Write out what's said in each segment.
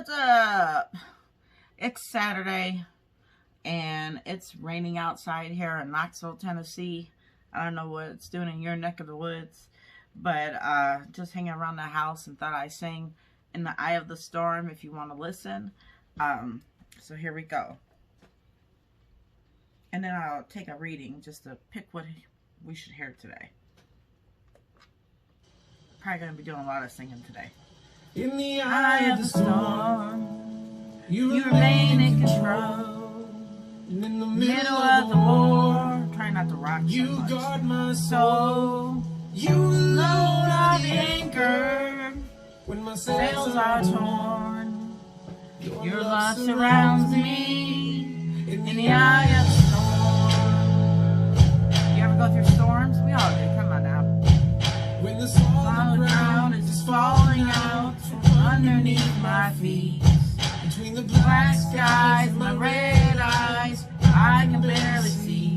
What's up? It's Saturday and it's raining outside here in Knoxville, Tennessee. I don't know what it's doing in your neck of the woods, but just hanging around the house and thought I'd sing In the Eye of the Storm if you want to listen. So here we go. And then I'll take a reading just to pick what we should hear today. Probably going to be doing a lot of singing today. In the eye of the storm, you remain in control. And in the Middle of the war, try not to rock so you much. guard my soul. So You load on the anchor when my sails are torn. Your love surrounds me in the eye of the storm. You ever go through storms? We all do. Come on now. When the Solid ground is just falling out from underneath my feet. between the Black skies, my red eyes, I can barely see.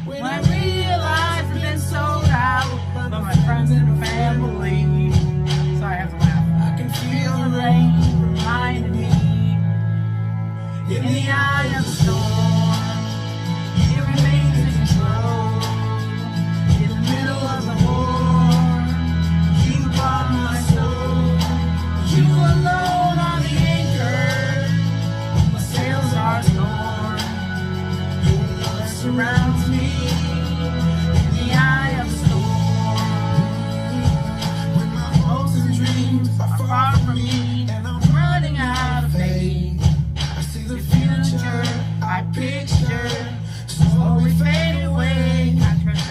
When I realize I've been sold out by my friends and family. Sorry, I have to laugh. I can Feel the rain reminding me in the eye of the storm. It remains in control. In the middle of the war, you brought my soul. You alone are the anchor. My sails are torn. Your love surrounds me in the eye of the storm. when my hopes and dreams Are far from me, and I'm running out of faith. I see the The future I picture slowly fade away.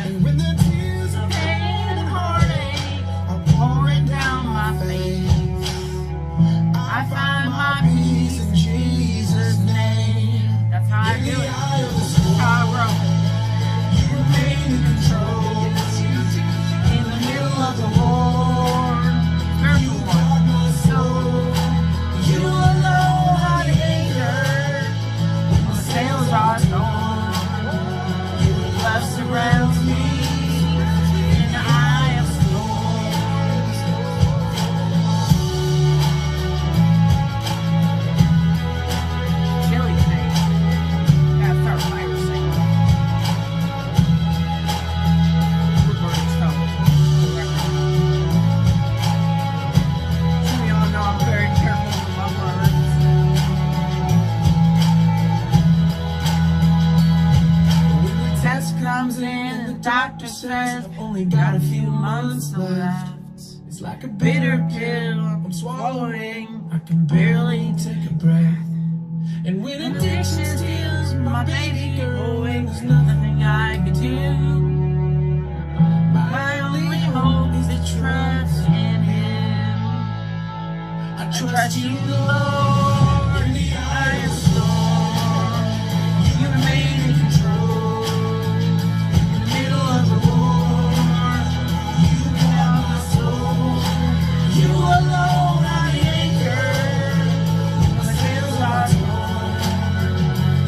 and when the tears of Pain and heartache are pouring down my face. I find my peace in Jesus' name. That's how I do it. That's how I roll. You remain in control in the middle of the war. Spiritual war. So you alone are the anchor. My sails are torn. Your love surrounds me in the eye of the storm. Chilly today. Gotta start fire singing. Woodward Stone. Some of y'all know I'm very careful with my words. When the test comes in, the doctor says only got a few months left. it's like a Bitter pill I'm swallowing, I can barely take a breath. and when When addiction steals my baby girl, there's nothing I can do. My only hope is to trust in Him. I trust you, Lord, in the eye of the storm. You remain in control in the middle of the war. You brought my soul. You alone are the anchor. My sails are torn.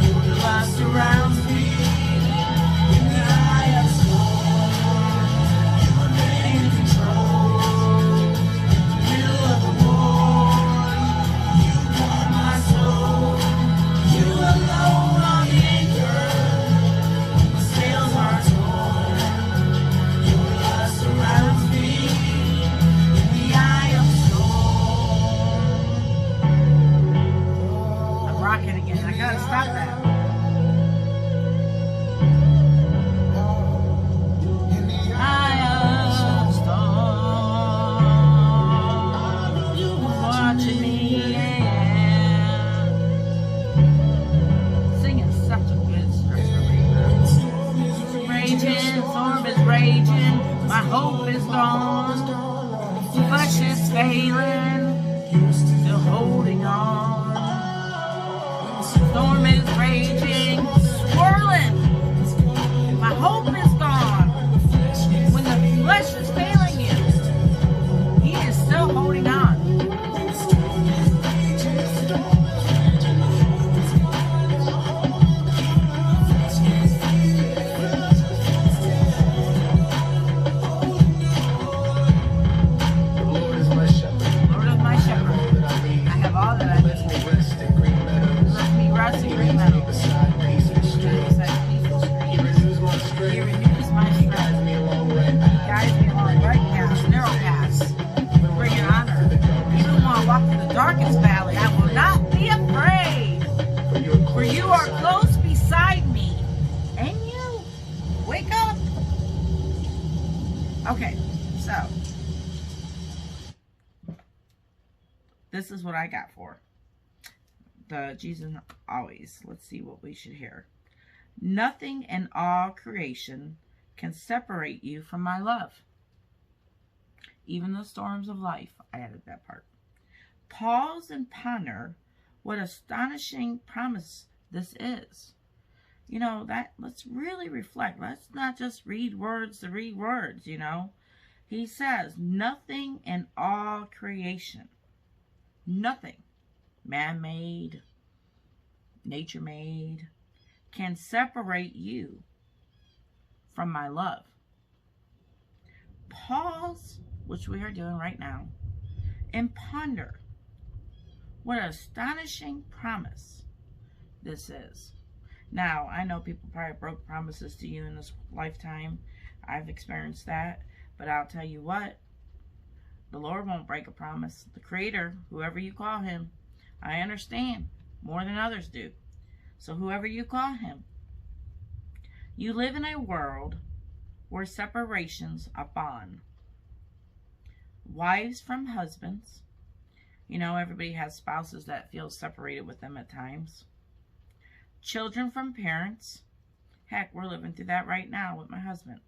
Your love surrounds me in the eye of the storm. You remain in control in the middle of the war. You brought my soul. You alone are the anchor. My sails are torn. Your love surrounds me in the eye of the storm. I'm rocking again. I gotta stop that. in the Eye of the storm. Watching me, yeah. Singing such a good stress reliever. Raging, storm is raging. My hope is gone. Flesh is failing. Still holding on. Storm is raging, swirling. My hope is gone. When the flesh is failing you, He is still holding on. The Lord is my shepherd. Lord of my shepherd, I have all that darkest valley, I will not be afraid. For you are close beside me. And you wake up. Okay, so this is what I got for the Jesus Always. Let's see what we should hear. Nothing in all creation can separate you from my love. Even the storms of life. I added that part. Pause and ponder what astonishing promise this is. You know, that let's really reflect. Let's not just read words to read words, you know. He says, nothing in all creation, nothing, man-made, nature-made, can separate you from my love. Pause, which we are doing right now, and ponder what an astonishing promise this is. Now, I know people probably broke promises to you in this lifetime. I've experienced that. But I'll tell you what, the Lord won't break a promise. The Creator, whoever you call him, I understand more than others do. So whoever you call him, you live in a world where separations abound. Wives from husbands. You know, everybody has spouses that feel separated with them at times. Children from parents. Heck, we're living through that right now with my husband.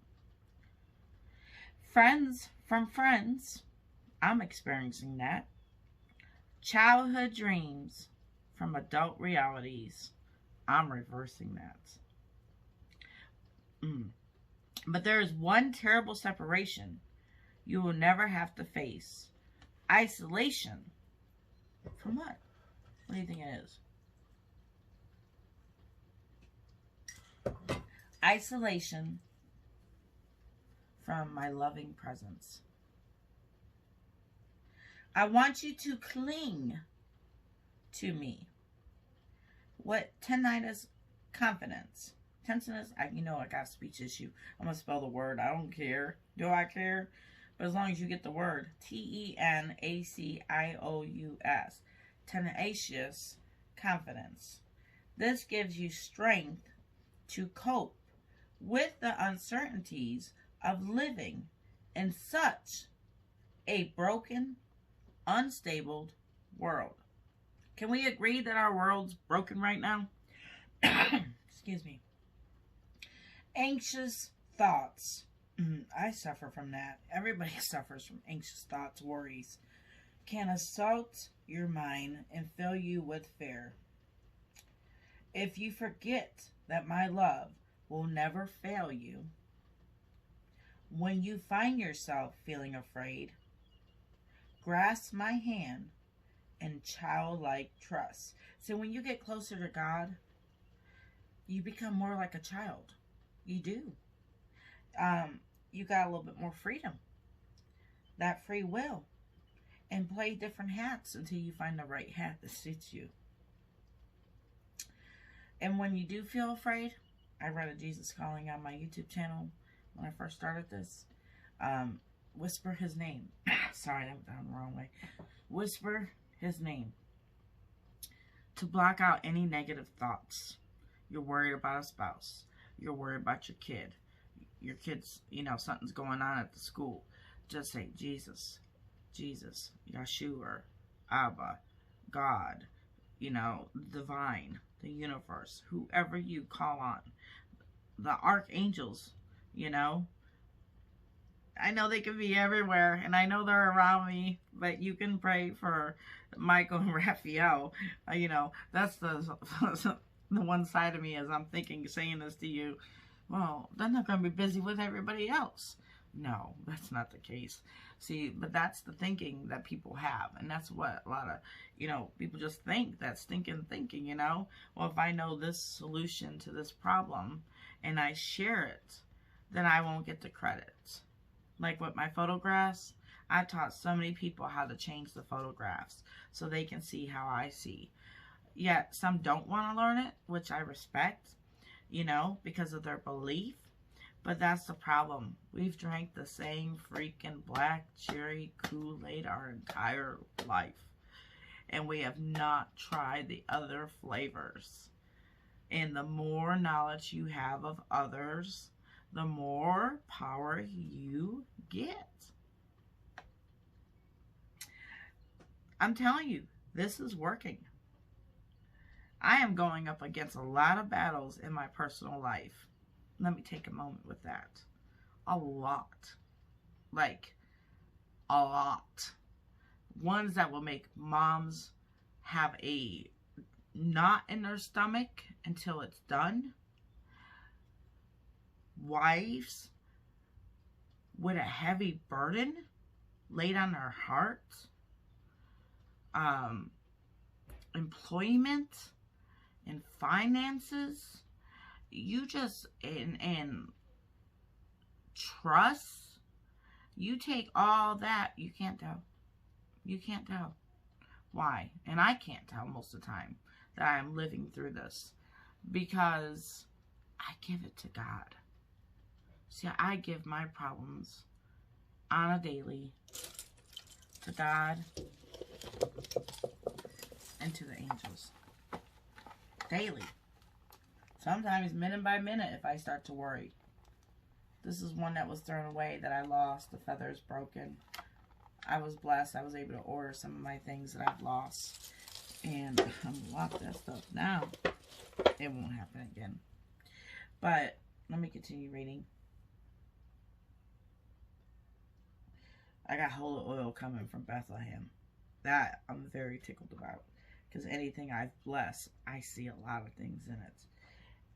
Friends from friends. I'm experiencing that. Childhood dreams from adult realities. I'm reversing that. But there is one terrible separation you will never have to face. Isolation. From what? What do you think it is? Isolation from my loving presence. I want you to cling to me. What tinnitus? Confidence. Tenseness, you know I got a speech issue. I'm going to spell the word. I don't care. Do I care? But as long as you get the word. T-E-N-A-C-I-O-U-S. Tenacious confidence. This gives you strength to cope with the uncertainties of living in such a broken, unstable world. Can we agree that our world's broken right now? Excuse me. Anxious thoughts. I suffer from that. Everybody suffers from anxious thoughts, worries. Can assault your mind and fill you with fear. If you forget that my love will never fail you, when you find yourself feeling afraid, grasp my hand in childlike trust. So when you get closer to God, you become more like a child. You do. You got a little bit more freedom. That free will. And play different hats until you find the right hat that suits you. And when you do feel afraid, I read a Jesus Calling on my YouTube channel when I first started this. Whisper his name. Sorry, that went down the wrong way. Whisper his name. To block out any negative thoughts. You're worried about a spouse. You're worried about your kid. Your kid's, you know, something's going on at the school. Just say, Jesus, Jesus, Yeshua, Abba, God, you know, divine, the universe, whoever you call on. The archangels, you know. I know they can be everywhere, and I know they're around me, but you can pray for Michael and Raphael. You know, that's the one side of me as I'm thinking, saying this to you. Well, they're not going to be busy with everybody else. No, that's not the case. See, but that's the thinking that people have. And that's what a lot of, you know, people just think. That stinking thinking, you know. Well, if I know this solution to this problem and I share it, then I won't get the credit. Like with my photographs, I taught so many people how to change the photographs so they can see how I see. Yet some don't want to learn it, which I respect, you know, because of their belief. But that's the problem. We've drank the same freaking black cherry Kool-Aid our entire life. and we have not tried the other flavors. And the more knowledge you have of others, the more power you get. I'm telling you, this is working. I am going up against a lot of battles in my personal life. Let me take a moment with that. A lot. Like, a lot. Ones that will make moms have a knot in their stomach until it's done. Wives with a heavy burden laid on their heart. Employment and finances. You just, and trust. You take all that, you can't tell. You can't tell. Why? And I can't tell most of the time that I'm living through this. Because I give it to God. See, I give my problems on a daily to God and to the angels. Daily. Sometimes minute by minute if I start to worry. This is one that was thrown away that I lost. The feather is broken. I was blessed. I was able to order some of my things that I've lost. And I'm going to lock that stuff now. It won't happen again. But let me continue reading. I got holy oil coming from Bethlehem. That I'm very tickled about. Because anything I've blessed, I see a lot of things in it.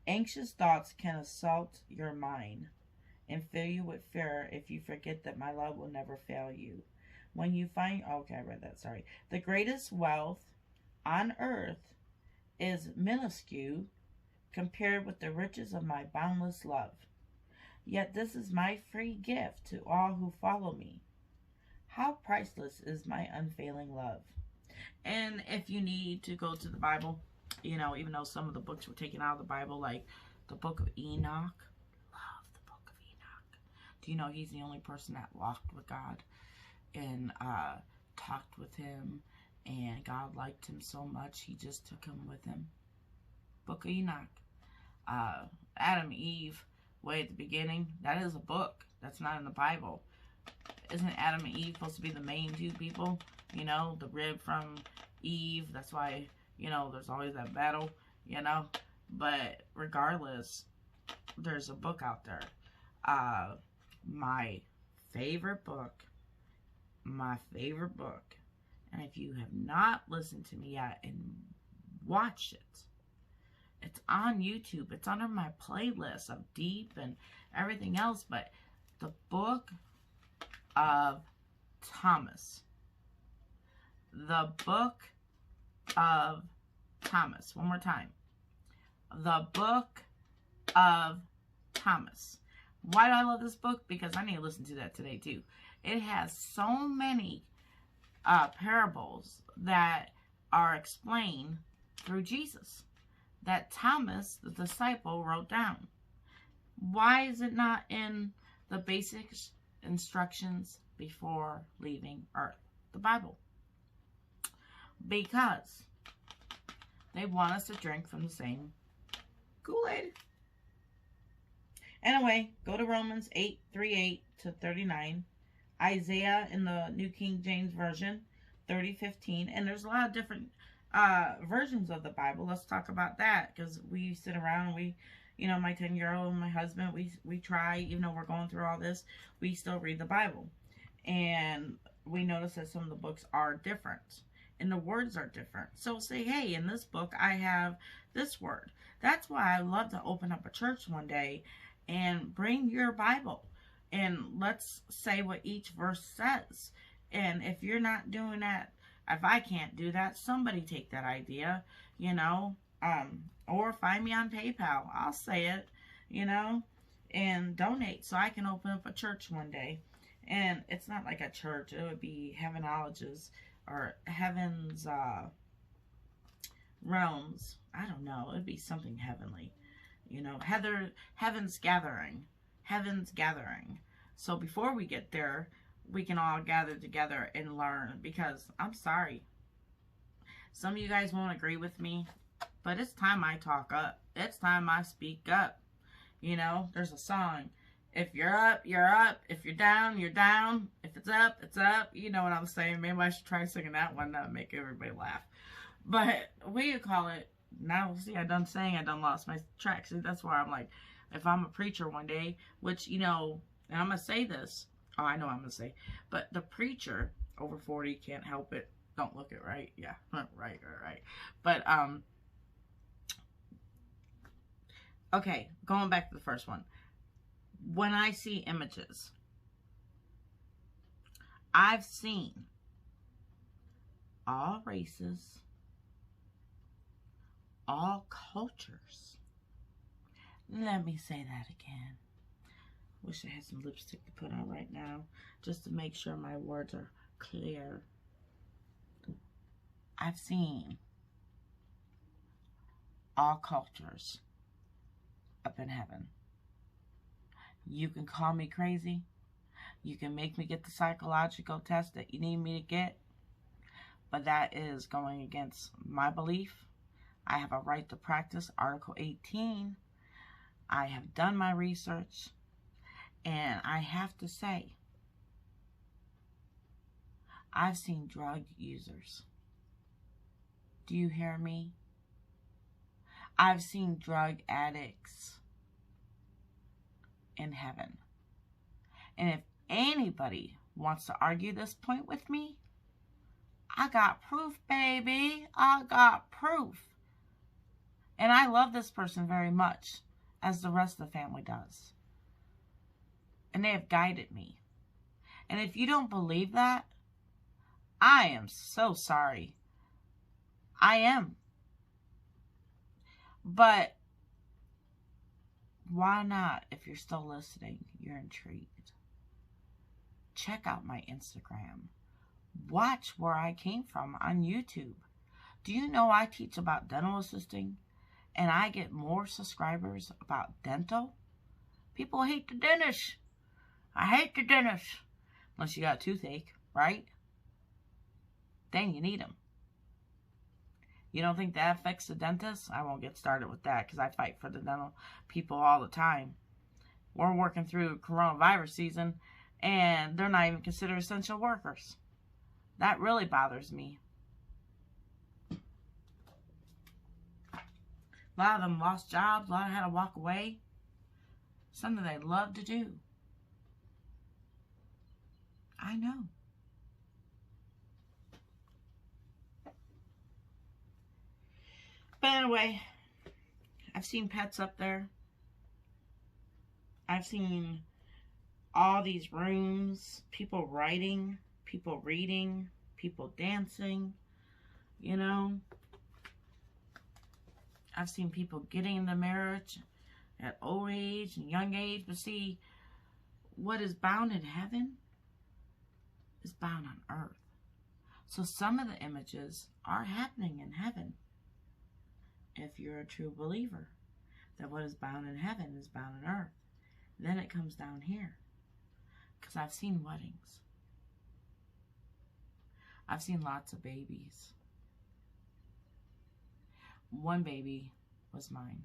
Anxious thoughts can assault your mind and fill you with fear if you forget that my love will never fail you. When you find, okay, I read that, sorry. The greatest wealth on earth is minuscule compared with the riches of my boundless love. Yet this is my free gift to all who follow me. How priceless is my unfailing love. And if you need to go to the Bible, you know, even though some of the books were taken out of the Bible, like the book of Enoch. Love the book of Enoch. Do you know he's the only person that walked with God and talked with him, and God liked him so much he just took him with him? Book of Enoch. Adam, Eve, way at the beginning, that is a book. That's not in the Bible. Isn't Adam and Eve supposed to be the main two people? You know, the rib from Eve. That's why, you know, there's always that battle, you know. But regardless, there's a book out there. My favorite book. And if you have not listened to me yet and watched it, it's on YouTube. It's under my playlist of Deep and everything else. But the book of Thomas. The book of Thomas. One more time. The book of Thomas. Why do I love this book? Because I need to listen to that today too. It has so many parables that are explained through Jesus that Thomas, the disciple, wrote down. Why is it not in the basic instructions before leaving Earth? The Bible. Because they want us to drink from the same Kool-Aid. Anyway, go to Romans 8:38-39. Isaiah in the New King James Version, 30:15. And there's a lot of different versions of the Bible. Let's talk about that. Because we sit around and we, you know, my 10-year-old and my husband, we try, even though we're going through all this, we still read the Bible. And we notice that some of the books are different. And the words are different. So say, hey, in this book, I have this word. That's why I love to open up a church one day and bring your Bible. And let's say what each verse says. And if you're not doing that, if I can't do that, somebody take that idea, you know. Or find me on PayPal. I'll say it, you know. And donate so I can open up a church one day. And it's not like a church. It would be Heavenologies. Or Heaven's Realms. I don't know. It'd be something heavenly. You know, Heaven's Gathering. Heaven's Gathering. So before we get there, we can all gather together and learn. Because, I'm sorry, Some of you guys won't agree with me, but it's time I talk up. It's time I speak up. You know, there's a song. If you're up, you're up. If you're down, you're down. If it's up, it's up. You know what I'm saying. Maybe I should try singing that one. That would make everybody laugh. But what do you call it? Now, see, I done lost my track. See, that's why I'm like, if I'm a preacher one day, which, you know, and I'm going to say this. Oh, I know what I'm going to say. But the preacher, over 40, can't help it. Don't look it right. Yeah, right. But, okay, going back to the first one. When I see images, I've seen all races, all cultures. Let me say that again. Wish I had some lipstick to put on right now, just to make sure my words are clear. I've seen all cultures up in heaven. You can call me crazy. You can make me get the psychological test that you need me to get. But that is going against my belief. I have a right to practice Article 18. I have done my research. And I have to say, I've seen drug users. Do you hear me? I've seen drug addicts in heaven. And if anybody wants to argue this point with me, I got proof, baby. I got proof. And I love this person very much, as the rest of the family does. And they have guided me. And if you don't believe that, I am so sorry. I am. But why not, if you're still listening, you're intrigued? Check out my Instagram. Watch where I came from on YouTube. Do you know I teach about dental assisting? And I get more subscribers about dental? People hate the dentist. I hate the dentist. Unless you got a toothache, right? Then you need them. You don't think that affects the dentist? I won't get started with that because I fight for the dental people all the time. We're working through coronavirus season and they're not even considered essential workers. That really bothers me. A lot of them lost jobs. A lot had to walk away. Something they love to do. I know. But anyway, I've seen pets up there. I've seen all these rooms, people writing, people reading, people dancing, you know. I've seen people getting into marriage at old age and young age. But see, what is bound in heaven is bound on earth. So some of the images are happening in heaven. If you're a true believer, that what is bound in heaven is bound on earth. Then it comes down here. Because I've seen weddings. I've seen lots of babies. One baby was mine.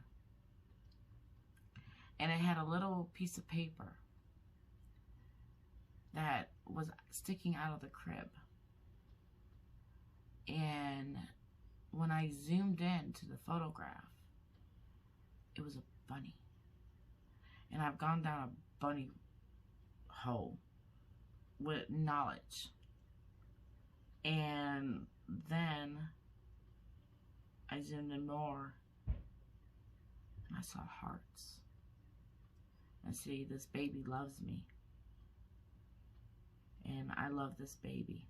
And it had a little piece of paper that was sticking out of the crib. And when I zoomed in to the photograph, it was a bunny. And I've gone down a bunny hole with knowledge. And then I zoomed in more and I saw hearts. And see, this baby loves me. And I love this baby.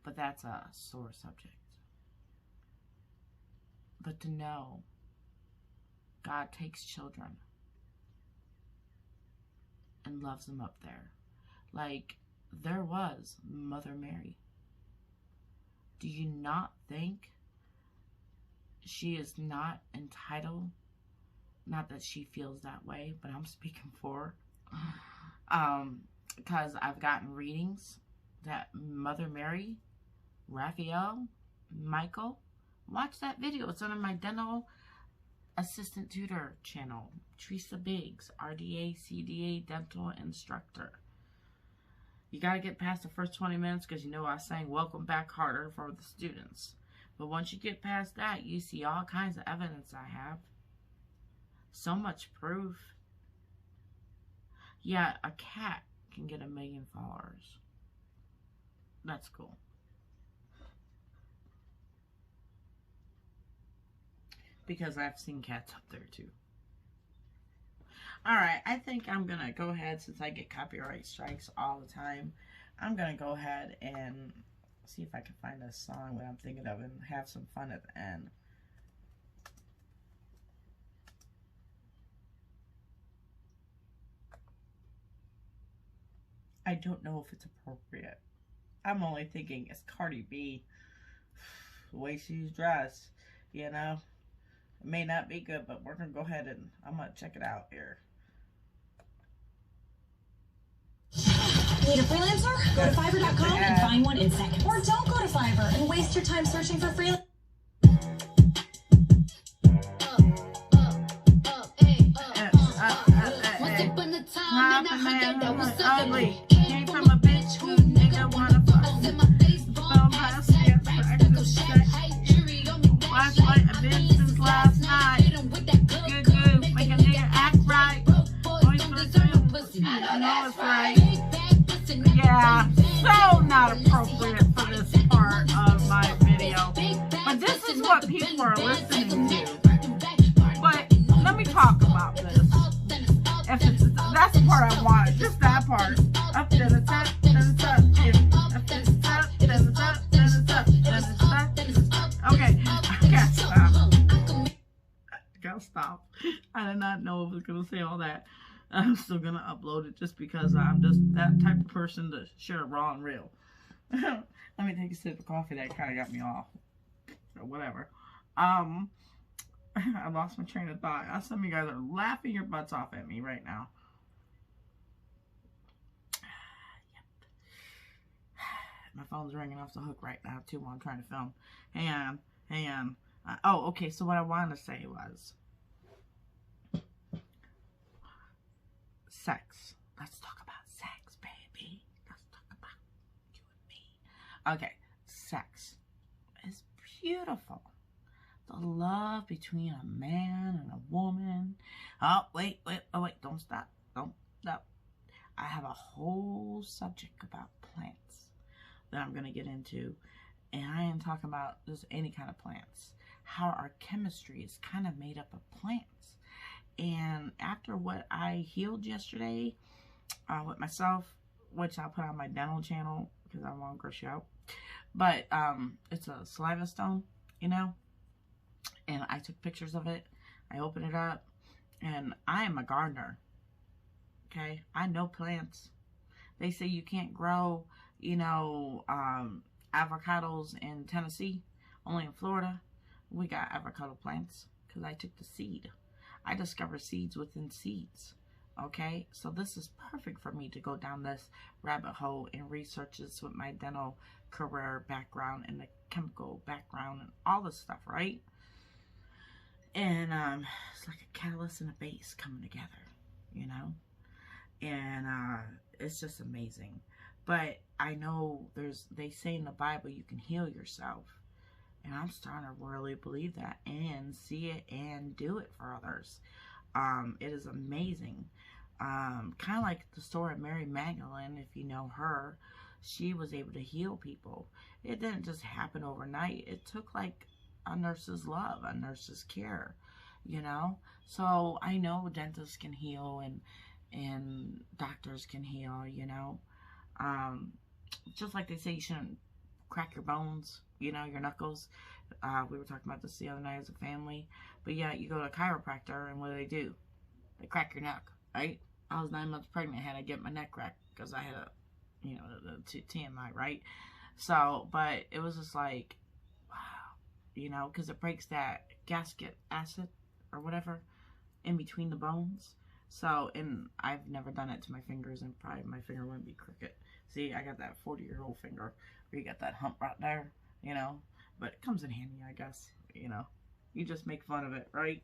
But that's a sore subject. But to know God takes children and loves them up there. Like there was Mother Mary. Do you not think she is not entitled? Not that she feels that way, but I'm speaking for her. Because I've gotten readings that Mother Mary, Raphael, Michael, watch that video. It's under my dental assistant tutor channel, Teresa Biggs, RDA, CDA dental instructor. You got to get past the first 20 minutes because you know I was saying welcome back harder for the students. But once you get past that, you see all kinds of evidence I have. So much proof. Yeah, a cat can get 1 million followers. That's cool. Because I've seen cats up there too. Alright, I think I'm going to go ahead, since I get copyright strikes all the time, I'm going to go ahead and see if I can find a song that I'm thinking of and have some fun at the end. I don't know if it's appropriate. I'm only thinking it's Cardi B. The way she's dressed, you know. It may not be good, but we're going to go ahead and I'm going to check it out here. Need a freelancer? Go to Fiverr.com and find one in seconds. Or don't go to Fiverr and waste your time searching for freelancers. Ugly. Came from a bitch who nigga wanna fuck. Flashlight, I've been since last night. Good, make a nigga act right. I know it's right. Yeah, so not appropriate for this part of my video. But this is what people are listening to. But let me talk about this. If it's, that's the part I wanted, just that part. Up, then it's up, then it's up. Up, then it's up, then it's up, then it's up, then it's up, then it's up. Okay, I gotta stop. I gotta stop. I did not know I was gonna say all that. I'm still gonna upload it just because I'm just that type of person to share raw and real. Let me take a sip of coffee. That kind of got me off. Or whatever. I lost my train of thought. Some of you guys are laughing your butts off at me right now. Yep. My phone's ringing off the hook right now too while I'm trying to film. Hang on. Oh, okay. So what I wanted to say was sex. Let's talk about sex, baby. Let's talk about you and me. Okay, sex is beautiful. The love between a man and a woman. Oh, wait, don't stop. Don't stop. I have a whole subject about plants that I'm going to get into. And I am talking about just any kind of plants. How our chemistry is kind of made up of plants. And after what I healed yesterday with myself, which I'll put on my dental channel because I won't gross you out. But it's a saliva stone, you know. And I took pictures of it. I opened it up. And I am a gardener. Okay? I know plants. They say you can't grow, you know, avocados in Tennessee. Only in Florida. We got avocado plants. Because I took the seed. I discovered seeds within seeds. Okay? So this is perfect for me to go down this rabbit hole and research this with my dental career background and the chemical background and all this stuff, right? And it's like a catalyst and a base coming together, you know? And it's just amazing. But I know they say in the Bible you can heal yourself. And I'm starting to really believe that and see it and do it for others. It is amazing. Kind of like the story of Mary Magdalene, if you know her. She was able to heal people. It didn't just happen overnight. It took like a nurse's love, a nurse's care, you know. So I know dentists can heal and doctors can heal, you know. Just like they say you shouldn't crack your bones, you know, your knuckles. We were talking about this the other night as a family. But yeah, you go to a chiropractor and what do? They crack your neck, right? I was 9 months pregnant, had to get my neck cracked because I had a, you know, the TMI, right? So, but it was just like, wow, you know, because it breaks that gastric acid or whatever in between the bones. So, and I've never done it to my fingers, and probably my finger wouldn't be crooked. See, I got that 40-year-old finger where you got that hump right there, you know. But it comes in handy, I guess, you know. You just make fun of it, right?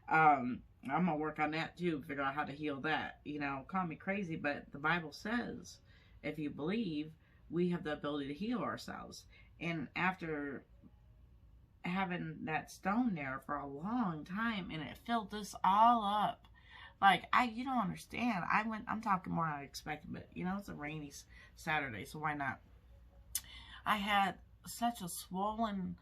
I'm going to work on that too, figure out how to heal that. You know, call me crazy, but the Bible says, if you believe, we have the ability to heal ourselves. And after having that stone there for a long time, and it filled this all up, like, you don't understand. I'm talking more than I expected, but, you know, it's a rainy Saturday, so why not? I had such a swollen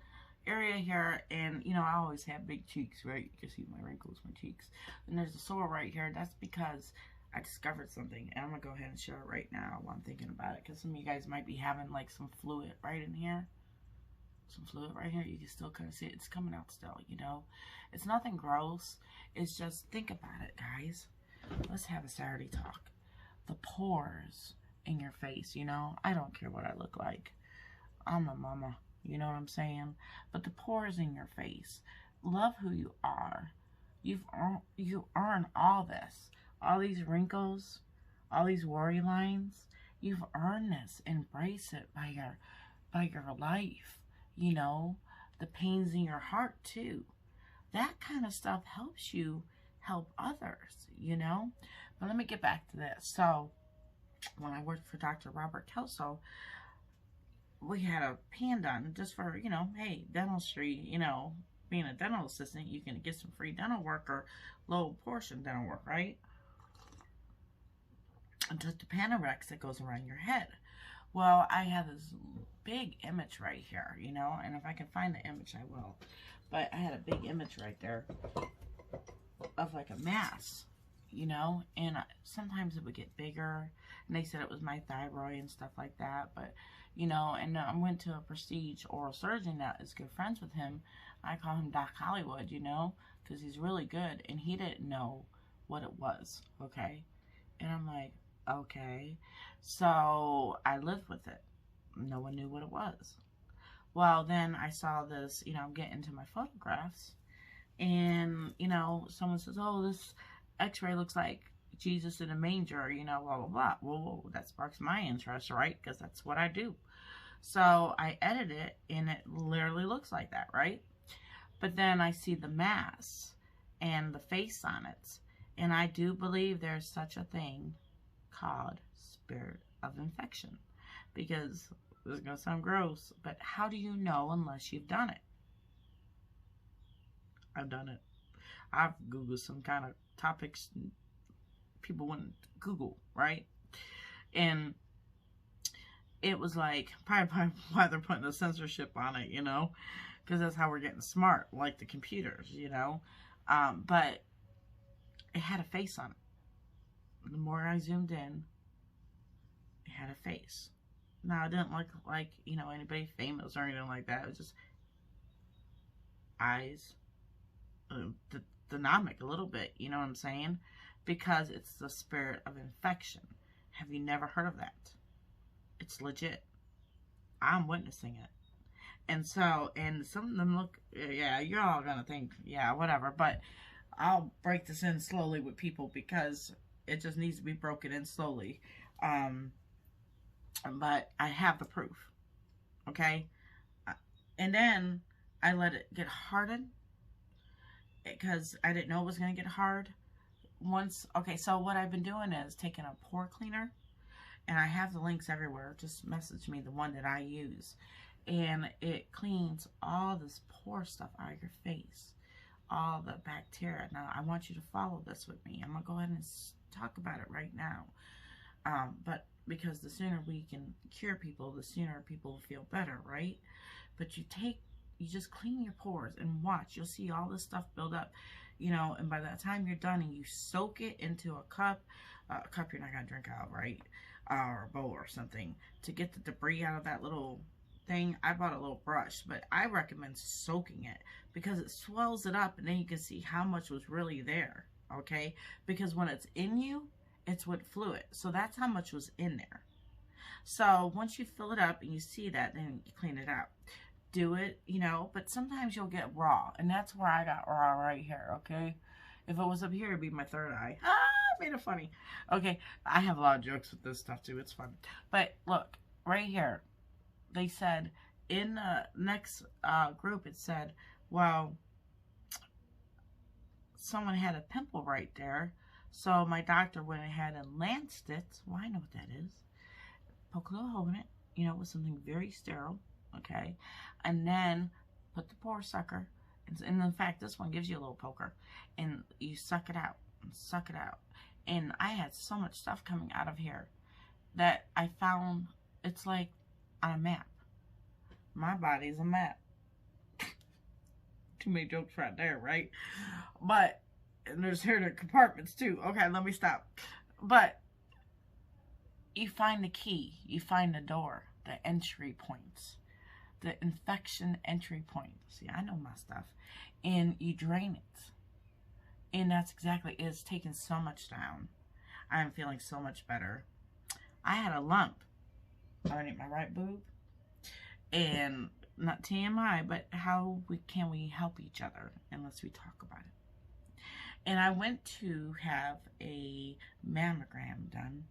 area here, and, you know, I always have big cheeks, right? You can see my wrinkles, my cheeks. And there's a sore right here. That's because I discovered something, and I'm going to go ahead and share it right now while I'm thinking about it, because some of you guys might be having, like, some fluid right in here. Some fluid right here. You can still kind of see it. It's coming out still, you know. It's nothing gross. It's just, think about it, guys. Let's have a Saturday talk. The pores in your face, you know. I don't care what I look like. I'm a mama. You know what I'm saying? But the pores in your face. Love who you are. You earn all this. All these wrinkles. All these worry lines. You've earned this. Embrace it by your life. You know, the pains in your heart too. That kind of stuff helps you help others, you know. But let me get back to this. So, when I worked for Dr. Robert Kelso, we had a pan done just for, you know, hey, dentistry, you know, being a dental assistant, you can get some free dental work or low portion dental work, right? And just the Panorex that goes around your head. Well, I have this big image right here, you know, and if I can find the image, I will. But I had a big image right there of like a mass, you know, and sometimes it would get bigger, and they said it was my thyroid and stuff like that, but, you know, and I went to a prestige oral surgeon that is good friends with him. I call him Doc Hollywood, you know, because he's really good, and he didn't know what it was, okay? And I'm like, okay. So I lived with it. No one knew what it was. Well, then I saw this, you know, I'm getting to my photographs, and, you know, someone says, oh, this x-ray looks like Jesus in a manger, you know, blah, blah, blah. Well, that sparks my interest, right? Because that's what I do. So I edit it, and it literally looks like that, right? But then I see the mass and the face on it, and I do believe there's such a thing called spirit of infection. Because this is going to sound gross, but how do you know unless you've done it? I've done it. I've Googled some kind of topics people wouldn't Google, right? And it was like, probably why they're putting a censorship on it, you know? Because that's how we're getting smart, like the computers, you know? But it had a face on it. The more I zoomed in, it had a face. Now, it didn't look like, you know, anybody famous or anything like that. It was just eyes, dynamic a little bit, you know what I'm saying? Because it's the spirit of infection. Have you never heard of that? It's legit. I'm witnessing it. And so, and some of them look, yeah, you're all gonna think, yeah, whatever, but I'll break this in slowly with people because it just needs to be broken in slowly. But I have the proof, okay? And then I let it get hardened because I didn't know it was going to get hard. Okay, so what I've been doing is taking a pore cleaner, and I have the links everywhere. Just message me the one that I use. And it cleans all this pore stuff out of your face, all the bacteria. Now, I want you to follow this with me. I'm going to go ahead and talk about it right now. But because the sooner we can cure people, the sooner people will feel better, right? But you just clean your pores and watch. You'll see all this stuff build up, you know, and by the time you're done and you soak it into a cup you're not going to drink out of, right? Or a bowl or something, to get the debris out of that little thing. I bought a little brush, but I recommend soaking it because it swells it up, and then you can see how much was really there, okay? Because when it's in you, it's with fluid. So that's how much was in there. So once you fill it up and you see that, then you clean it out. Do it, you know, but sometimes you'll get raw. And that's where I got raw right here, okay? If it was up here, it'd be my third eye. Ah, made it funny. Okay, I have a lot of jokes with this stuff too. It's fun. But look, right here, they said in the next group, it said, well, someone had a pimple right there. So my doctor went ahead and lanced it. Well, I know what that is. Poke a little hole in it, you know, with something very sterile. Okay. And then put the pore sucker. And in fact, this one gives you a little poker. And you suck it out. And suck it out. And I had so much stuff coming out of here that I found it's like on a map. My body's a map. Too many jokes right there, right? But, and there's here the compartments too. Okay, let me stop. But, you find the key. You find the door. The entry points. The infection entry point. See, I know my stuff. And you drain it. And that's exactly it. It's taken so much down. I'm feeling so much better. I had a lump underneath my right boob. And not TMI, but how can we help each other unless we talk about it? And I went to have a mammogram done.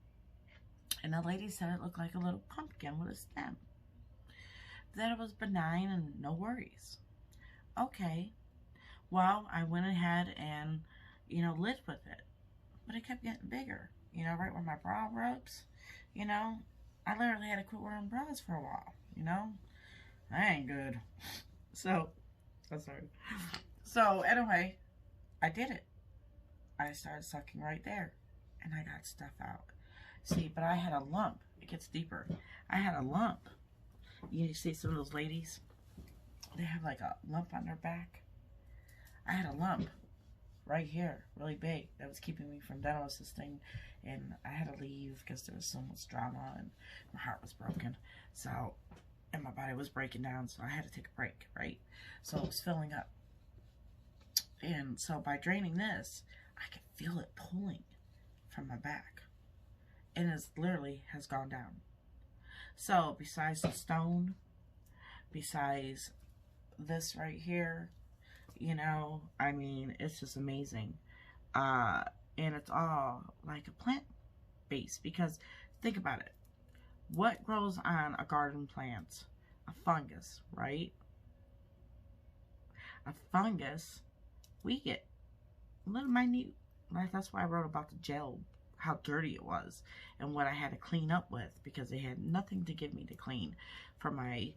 And the lady said it looked like a little pumpkin with a stem. That it was benign and no worries. Okay. Well, I went ahead and, you know, lived with it. But it kept getting bigger. You know, right where my bra rubs. You know, I literally had to quit wearing bras for a while. You know, I ain't good. So, I'm sorry. So, anyway, I did it. I started sucking right there. And I got stuff out. See, but I had a lump. It gets deeper. I had a lump. You see some of those ladies? They have like a lump on their back. I had a lump right here, really big, that was keeping me from dental assisting. And I had to leave because there was so much drama and my heart was broken. So, and my body was breaking down, so I had to take a break, right? So it was filling up. And so by draining this, I could feel it pulling from my back. And it literally has gone down. So besides the stone, besides this right here, you know, I mean, it's just amazing. And it's all like a plant base, because think about it. What grows on a garden plant? A fungus, right? A fungus, we get little minute. That's why I wrote about the gel, how dirty it was, and what I had to clean up with, because they had nothing to give me to clean for my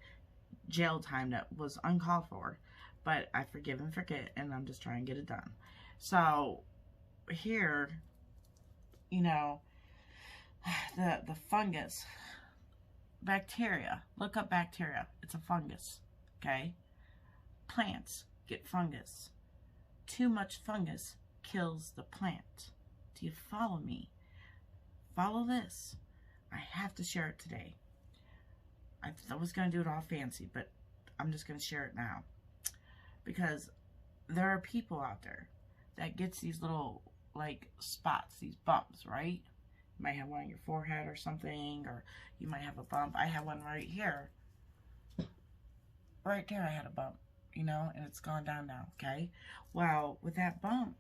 jail time that was uncalled for. But I forgive and forget, and I'm just trying to get it done. So here, you know, the fungus, bacteria, look up bacteria. It's a fungus, okay? Plants get fungus. Too much fungus kills the plant. Do you follow me? Follow this. I have to share it today. I was going to do it all fancy, but I'm just going to share it now. Because there are people out there that gets these little, like, spots, these bumps, right? You might have one on your forehead or something, or you might have a bump. I have one right here. Right there I had a bump, you know, and it's gone down now, okay? Well, with that bump,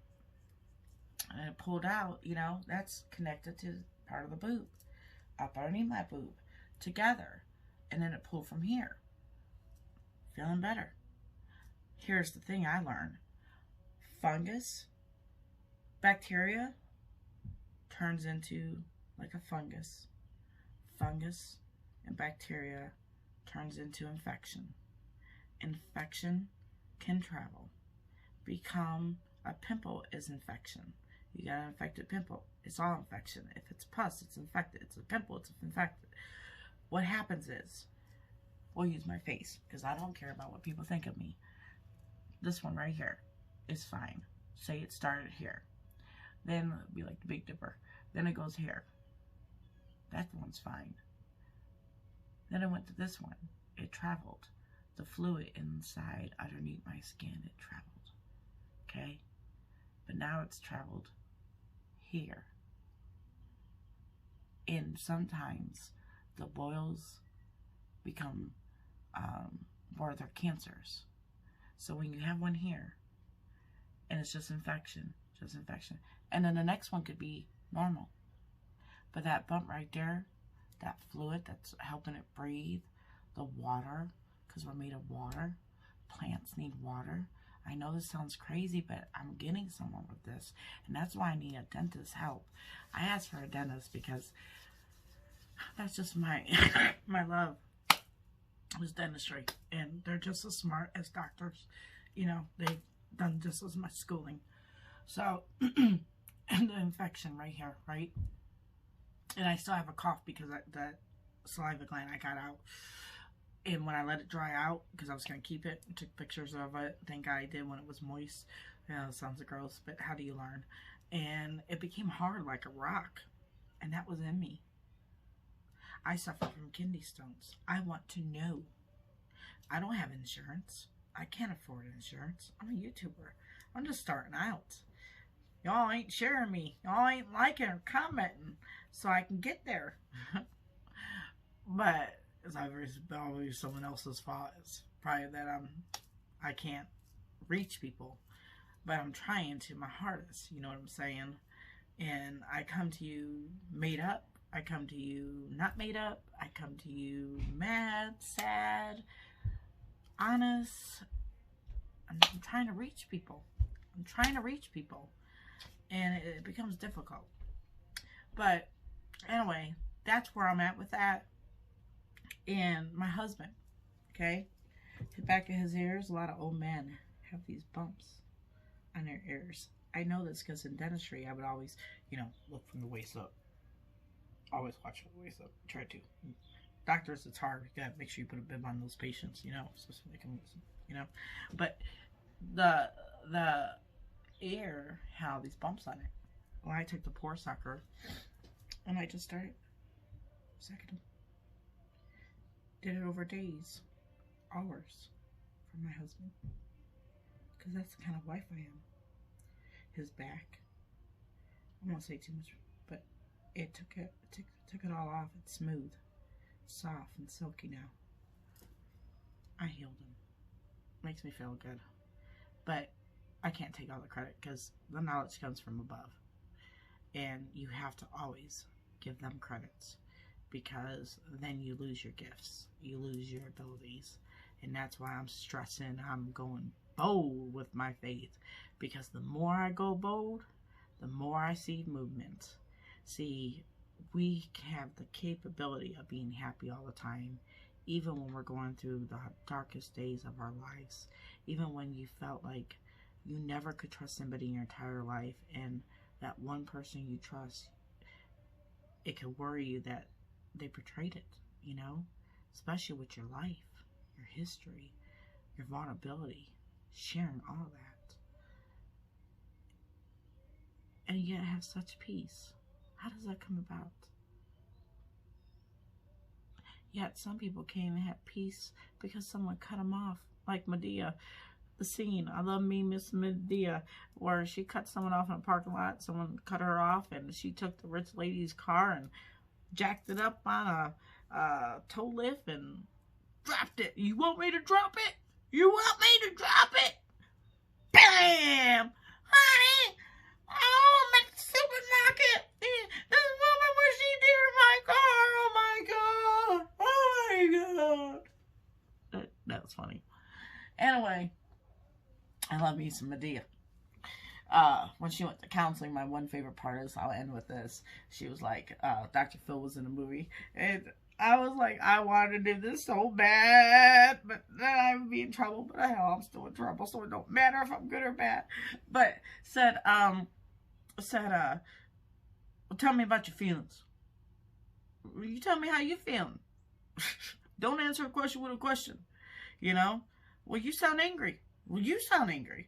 and it pulled out, you know, that's connected to part of the boob, up underneath my boob, together. And then it pulled from here. Feeling better. Here's the thing I learned. Fungus, bacteria, turns into like a fungus. Fungus and bacteria turns into infection. Infection can travel. Become a pimple is infection. You got an infected pimple. It's all infection. If it's pus, it's infected. It's a pimple, it's infected. What happens is, we'll use my face, because I don't care about what people think of me. This one right here is fine. Say it started here. Then it'll be like the Big Dipper. Then it goes here. That one's fine. Then I went to this one. It traveled. The fluid inside, underneath my skin, it traveled. Okay? But now it's traveled here. And sometimes the boils become or they're cancers. So when you have one here and it's just infection, and then the next one could be normal. But that bump right there, that fluid that's helping it breathe, the water, because we're made of water, plants need water. I know this sounds crazy, but I'm getting somewhere with this, and that's why I need a dentist's help. I asked for a dentist because that's just my my love is dentistry, and they're just as smart as doctors. You know, they've done just as much schooling. So, and the infection right here, right? And I still have a cough because that saliva gland I got out. And when I let it dry out, because I was going to keep it, took pictures of it. Thank God I did when it was moist. Yeah, it sounds gross, but how do you learn? And it became hard like a rock. And that was in me. I suffer from kidney stones. I want to know. I don't have insurance. I can't afford insurance. I'm a YouTuber. I'm just starting out. Y'all ain't sharing me. Y'all ain't liking or commenting so I can get there. But it's always someone else's fault. It's probably that I can't reach people. But I'm trying to my hardest. You know what I'm saying? And I come to you made up. I come to you not made up. I come to you mad, sad, honest. I'm trying to reach people. I'm trying to reach people. And it becomes difficult. But anyway, that's where I'm at with that. And my husband, okay? The back of his ears, a lot of old men have these bumps on their ears. I know this because in dentistry, I would always, you know, look from the waist up. Always watch from the waist up. Try to. Doctors, it's hard. You gotta make sure you put a bib on those patients, you know, so they can listen, you know. But the ear had all these bumps on it. Well, I took the pore sucker and I just started sucking them. Did it over days, hours for my husband. Because that's the kind of wife I am. His back. I won't say too much, but it took it all off. It's smooth, soft, and silky now. I healed him. Makes me feel good. But I can't take all the credit because the knowledge comes from above. And you have to always give them credits, because then you lose your gifts. You lose your abilities. And that's why I'm stressing. I'm going bold with my faith, because the more I go bold, the more I see movement. See, we have the capability of being happy all the time, even when we're going through the darkest days of our lives. Even when you felt like you never could trust somebody in your entire life, and that one person you trust, it could worry you that they betrayed it, you know? Especially with your life, your history, your vulnerability, sharing all that. And yet have such peace. How does that come about? Yet some people can't even have peace because someone cut them off. Like Madea, the scene, I Love Me, Miss Madea, where she cut someone off in a parking lot. Someone cut her off, and she took the rich lady's car and jacked it up on a tow lift and dropped it. You want me to drop it? You want me to drop it? Bam! Honey! Oh, I'm at the supermarket. This woman, what she did in my car. Oh my God. Oh my God. That was funny. Anyway, I love me some Madea. When she went to counseling, my one favorite part is, I'll end with this. She was like, Dr. Phil was in the movie, and I was like, I want to do this so bad, but then I would be in trouble. But hell, I'm still in trouble, so it don't matter if I'm good or bad. But said, well, tell me about your feelings. You tell me how you feeling. Don't answer a question with a question. You know? Well, you sound angry. Well, you sound angry.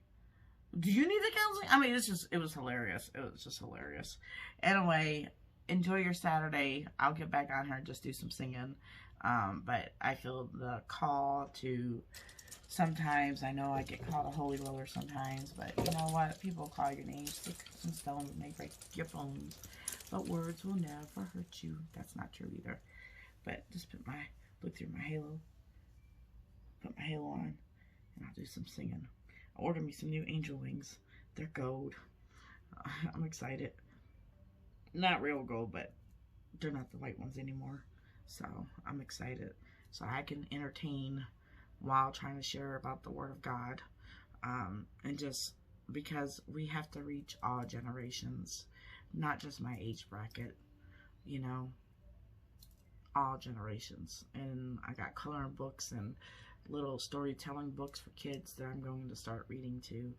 Do you need the counseling? I mean, it was hilarious. It was just hilarious. Anyway, enjoy your Saturday. I'll get back on here and just do some singing. But I feel the call to, sometimes, I know I get called a holy roller sometimes, but you know what? People call your name, stick some stones, and they break your bones. But words will never hurt you. That's not true either. But just look through my halo, put my halo on, and I'll do some singing. Order me some new angel wings. They're gold. I'm excited. not real gold, but they're not the white ones anymore. So I'm excited. So I can entertain while trying to share about the Word of God. And just because we have to reach all generations, not just my age bracket, you know, all generations. And I got coloring books and little storytelling books for kids that I'm going to start reading to,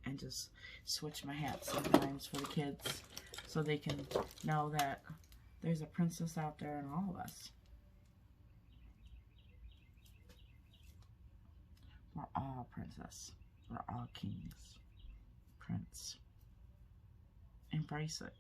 and just switch my hats sometimes for the kids so they can know that there's a princess out there in all of us. We're all princess. We're all kings. Prince. Embrace it.